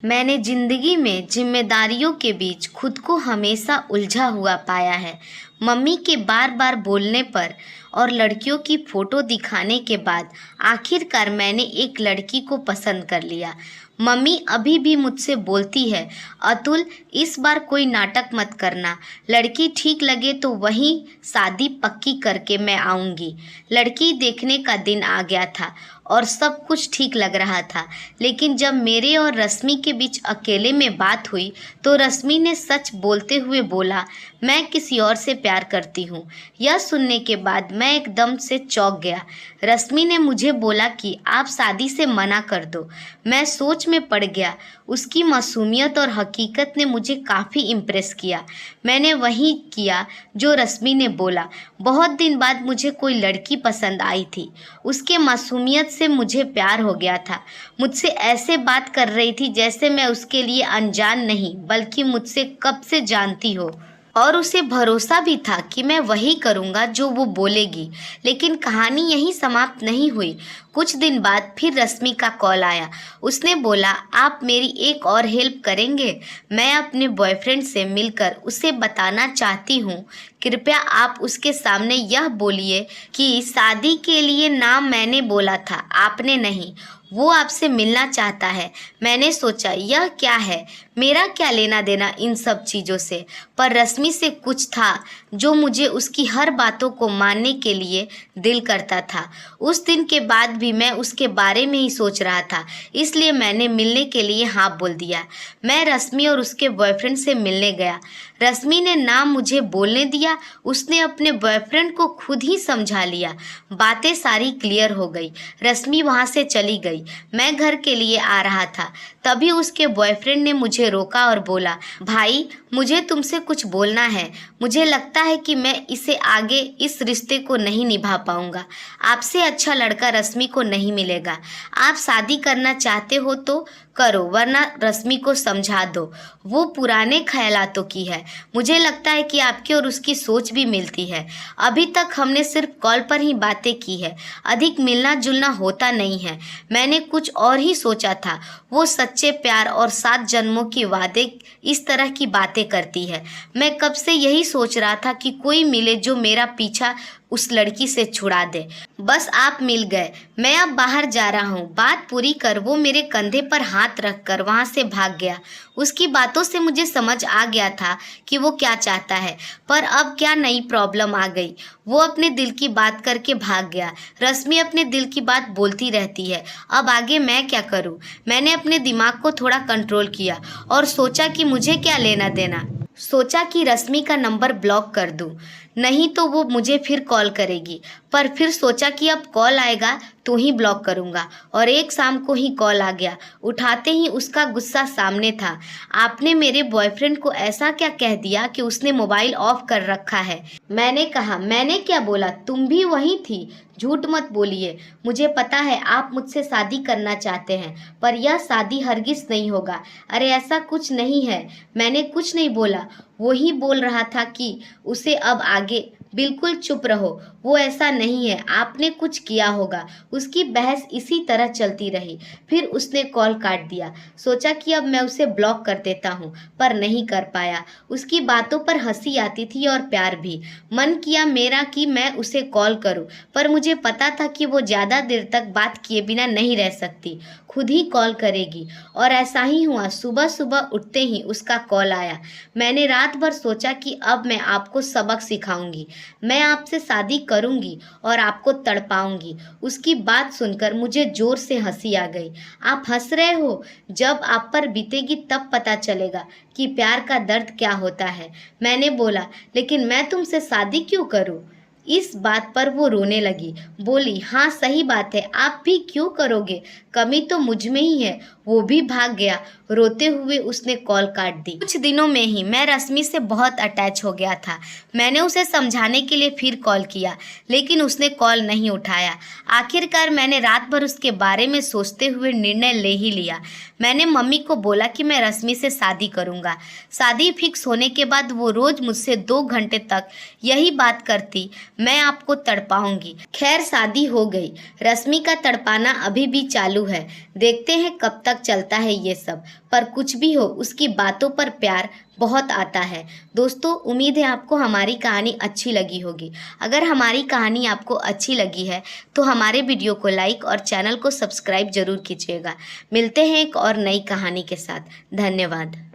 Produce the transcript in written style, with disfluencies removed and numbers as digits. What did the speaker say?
मैंने जिंदगी में जिम्मेदारियों के बीच खुद को हमेशा उलझा हुआ पाया है। मम्मी के बार बार बोलने पर और लड़कियों की फ़ोटो दिखाने के बाद आखिरकार मैंने एक लड़की को पसंद कर लिया। मम्मी अभी भी मुझसे बोलती है, अतुल इस बार कोई नाटक मत करना, लड़की ठीक लगे तो वहीं शादी पक्की करके मैं आऊँगी। लड़की देखने का दिन आ गया था और सब कुछ ठीक लग रहा था, लेकिन जब मेरे और रश्मि के बीच अकेले में बात हुई तो रश्मि ने सच बोलते हुए बोला, मैं किसी और से प्यार करती हूँ। यह सुनने के बाद मैं एकदम से चौंक गया। रश्मि ने मुझे बोला कि आप शादी से मना कर दो। मैं सोच में पड़ गया। उसकी मासूमियत और हकीकत ने मुझे काफ़ी इम्प्रेस किया। मैंने वही किया जो रश्मि ने बोला। बहुत दिन बाद मुझे कोई लड़की पसंद आई थी। उसके मासूमियत से मुझे प्यार हो गया था। मुझसे ऐसे बात कर रही थी जैसे मैं उसके लिए अनजान नहीं बल्कि मुझसे कब से जानती हो, और उसे भरोसा भी था कि मैं वही करूँगा जो वो बोलेगी। लेकिन कहानी यहीं समाप्त नहीं हुई। कुछ दिन बाद फिर रश्मि का कॉल आया। उसने बोला, आप मेरी एक और हेल्प करेंगे? मैं अपने बॉयफ्रेंड से मिलकर उसे बताना चाहती हूँ। कृपया आप उसके सामने यह बोलिए कि शादी के लिए नाम मैंने बोला था, आपने नहीं। वो आपसे मिलना चाहता है। मैंने सोचा यह क्या है, मेरा क्या लेना देना इन सब चीज़ों से, पर रश्मि से कुछ था जो मुझे उसकी हर बातों को मानने के लिए दिल करता था। उस दिन के बाद भी मैं उसके बारे में ही सोच रहा था, इसलिए मैंने मिलने के लिए हाँ बोल दिया। मैं रश्मि और उसके बॉयफ्रेंड से मिलने गया। रश्मि ने नाम मुझे बोलने दिया। उसने अपने बॉयफ्रेंड को खुद ही समझा लिया। बातें सारी क्लियर हो गई। रश्मि वहाँ से चली गई। मैं घर के लिए आ रहा था, तभी उसके बॉयफ्रेंड ने मुझे रोका और बोला, भाई मुझे तुमसे कुछ बोलना है। मुझे लगता है कि मैं इसे आगे इस रिश्ते को नहीं निभा पाऊंगा। आपसे अच्छा लड़का रश्मि को नहीं मिलेगा। आप शादी करना चाहते हो तो करो, वरना रश्मि को समझा दो। वो पुराने ख्यालातों की है। मुझे लगता है कि आपकी और उसकी सोच भी मिलती है। अभी तक हमने सिर्फ कॉल पर ही बातें की है, अधिक मिलना जुलना होता नहीं है। मैंने कुछ और ही सोचा था। वो सच्चे प्यार और 7 जन्मों के वादे इस तरह की बातें करती है। मैं कब से यही सोच रहा था कि कोई मिले जो मेरा पीछा उस लड़की से छुड़ा दे। बस आप मिल गए। मैं अब बाहर जा रहा हूँ। बात पूरी कर वो मेरे कंधे पर हाथ रखकर वहाँ से भाग गया। उसकी बातों से मुझे समझ आ गया था कि वो क्या चाहता है, पर अब क्या नई प्रॉब्लम आ गई। वो अपने दिल की बात करके भाग गया। रश्मि अपने दिल की बात बोलती रहती है। अब आगे मैं क्या करूँ? मैंने अपने दिमाग को थोड़ा कंट्रोल किया और सोचा कि मुझे क्या लेना देना। सोचा कि रश्मि का नंबर ब्लॉक कर दूं, नहीं तो वो मुझे फिर कॉल करेगी। पर फिर सोचा कि अब कॉल आएगा तो ही ब्लॉक करूंगा, और एक शाम को ही कॉल आ गया। उठाते ही उसका गुस्सा सामने था। आपने मेरे बॉयफ्रेंड को ऐसा क्या कह दिया कि उसने मोबाइल ऑफ कर रखा है? मैंने कहा, मैंने क्या बोला? तुम भी वहीं थी। झूठ मत बोलिए। मुझे पता है आप मुझसे शादी करना चाहते हैं, पर यह शादी हरगिज नहीं होगा। अरे ऐसा कुछ नहीं है। मैंने कुछ नहीं बोला। वो ही बोल रहा था कि उसे अब आगे बिल्कुल चुप रहो, वो ऐसा नहीं है, आपने कुछ किया होगा। उसकी बहस इसी तरह चलती रही। फिर उसने कॉल काट दिया। सोचा कि अब मैं उसे ब्लॉक कर देता हूँ, पर नहीं कर पाया। उसकी बातों पर हंसी आती थी और प्यार भी। मन किया मेरा कि मैं उसे कॉल करूँ, पर मुझे पता था कि वो ज़्यादा देर तक बात किए बिना नहीं रह सकती, खुद ही कॉल करेगी। और ऐसा ही हुआ। सुबह सुबह उठते ही उसका कॉल आया। मैंने रात भर सोचा कि अब मैं आपको सबक सिखाऊंगी, मैं आपसे शादी करूंगी और आपको तड़पाऊंगी। उसकी बात सुनकर मुझे जोर से हंसी आ गई। आप हंस रहे हो? जब आप पर बीतेगी तब पता चलेगा कि प्यार का दर्द क्या होता है। मैंने बोला, लेकिन मैं तुमसे शादी क्यों करूं? इस बात पर वो रोने लगी। बोली, हाँ सही बात है, आप भी क्यों करोगे? कमी तो मुझ में ही है। वो भी भाग गया। रोते हुए उसने कॉल काट दी। कुछ दिनों में ही मैं रश्मि से बहुत अटैच हो गया था। मैंने उसे समझाने के लिए फिर कॉल किया, लेकिन उसने कॉल नहीं उठाया। आखिरकार मैंने रात भर उसके बारे में सोचते हुए निर्णय ले ही लिया। मैंने मम्मी को बोला कि मैं रश्मि से शादी करूँगा। शादी फिक्स होने के बाद वो रोज़ मुझसे 2 घंटे तक यही बात करती, मैं आपको तड़पाऊंगी। खैर शादी हो गई। रश्मि का तड़पाना अभी भी चालू चालू है। देखते हैं कब तक चलता है ये सब, पर कुछ भी हो उसकी बातों पर प्यार बहुत आता है। दोस्तों, उम्मीद है आपको हमारी कहानी अच्छी लगी होगी। अगर हमारी कहानी आपको अच्छी लगी है तो हमारे वीडियो को लाइक और चैनल को सब्सक्राइब जरूर कीजिएगा। मिलते हैं एक और नई कहानी के साथ। धन्यवाद।